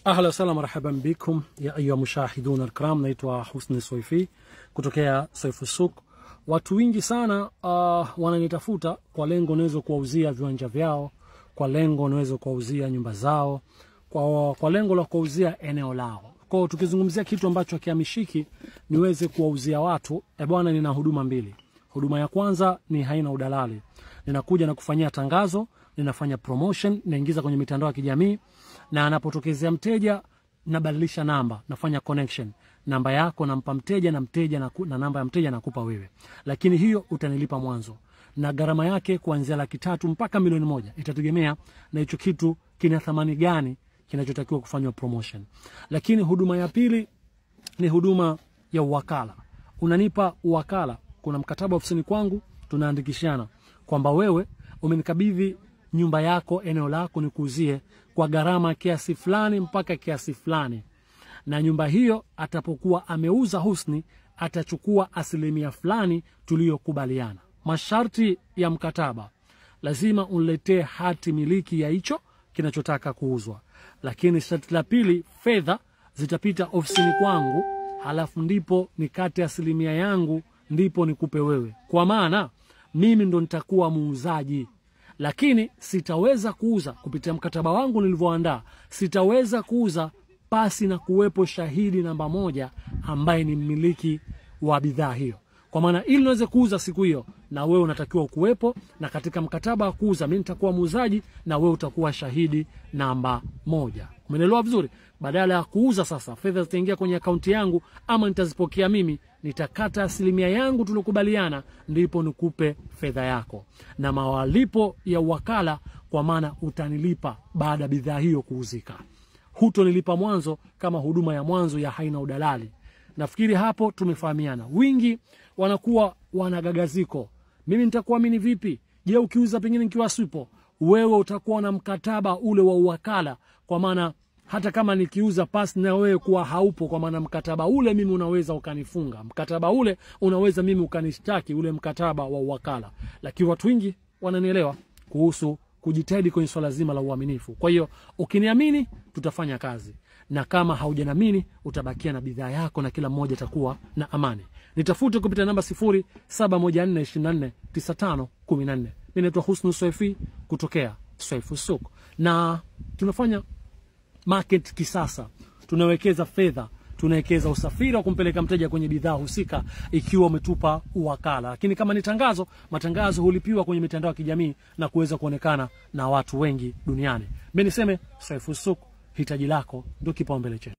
Ahla wasala marhaban bikum ya ayuha mushahiduna alkiram. Naitwa Husni Swaifi kutokea Swaifu Souk. Watu wengi sana wananitafuta kwa lengo niweze kuwauzia viwanja vyao, kwa lengo niweze kuwauzia nyumba zao, kwa lengo la kuwauzia eneo lao. Kwa tukizungumzia kitu ambacho hakihamishiki niweze kuwauzia watu, bwana, nina huduma mbili. Huduma ya kwanza ni haina udalali. Ninakuja na kufanyia tangazo, ninafanya promotion, naingiza kwenye mitandao ya kijamii, na anapotokezea mteja nabadilisha namba, nafanya connection. Namba yako nampa mteja na mteja na namba ya mteja nakupa wewe. Lakini hiyo utanilipa mwanzo. Na gharama yake kuanzia 300,000 mpaka 1,000,000. Itategemea na hicho kitu kina thamani gani kinachotakiwa kufanywa promotion. Lakini huduma ya pili ni huduma ya uwakala. Unanipa uwakala. Kuna mkataba ofisini kwangu, tunaandikishana kwamba wewe umenikabidhi nyumba yako, eneo lako nikuuzie kwa gharama kiasi fulani mpaka kiasi fulani. Na nyumba hiyo atapokuwa ameuza Husni atachukua asilimia fulani tuliyokubaliana. Masharti ya mkataba, lazima uniletee hati miliki ya hicho kinachotaka kuuzwa. Lakini sharti la pili, fedha zitapita ofisini kwangu, halafu ndipo nikate asilimia yangu, ndipo nikupe wewe. Kwa maana mimi ndo nitakuwa muuzaji. Lakini sitaweza kuuza kupitia mkataba wangu nilivyoandaa, sitaweza kuuza pasi na kuwepo shahidi namba 1 ambaye ni mmiliki wa bidhaa hiyo. Kwa maana ili niweze kuuza siku hiyo, na wewe unatakiwa kuwepo, na katika mkataba wa kuuza mimi nitakuwa muuzaji na wewe utakuwa shahidi namba 1. Umeelewa vizuri? Badala ya kuuza sasa fedha zitaingia kwenye akaunti yangu ama nitazipokea mimi, nitakata asilimia yangu tulokubaliana, ndipo nikupe fedha yako. Na mawalipo ya wakala, kwa maana utanilipa baada bidhaa hiyo kuuzika. Hutonilipa mwanzo kama huduma ya mwanzo ya haina udalali. Nafikiri hapo tumefahamiana. Wingi wanakuwa wanagagaziko. Mimi nitakuamini vipi? Je, ukiuza pengine nikiwa sipo, wewe utakuwa na mkataba ule wa uwakala, kwa maana hata kama nikiuza pasi na wewe kuwa haupo, kwa maana mkataba ule mimi unaweza ukanifunga. Mkataba ule unaweza mimi ukanishtaki, ule mkataba wa uwakala. Lakini watu wengi wananielewa kuhusu kujitahidi kwenye swala zima la uaminifu. Kwa hiyo ukiniamini tutafanya kazi, na kama haujaniamini utabakia na bidhaa yako na kila mmoja atakuwa na amani. Nitafute kupitia namba 0714249514. Mimi naitwa Husni Swaifi kutokea Swaifu Souk, na tunafanya market kisasa. Tunawekeza fedha, tunawekeza usafiri wa kumpeleka mteja kwenye bidhaa husika ikiwa umetupa uwakala. Lakini kama ni tangazo, matangazo hulipiwa kwenye mitandao ya kijamii na kuweza kuonekana na watu wengi duniani. Mimi niseme Swaifu Souk, hitaji lako ndio kipaumbele chetu.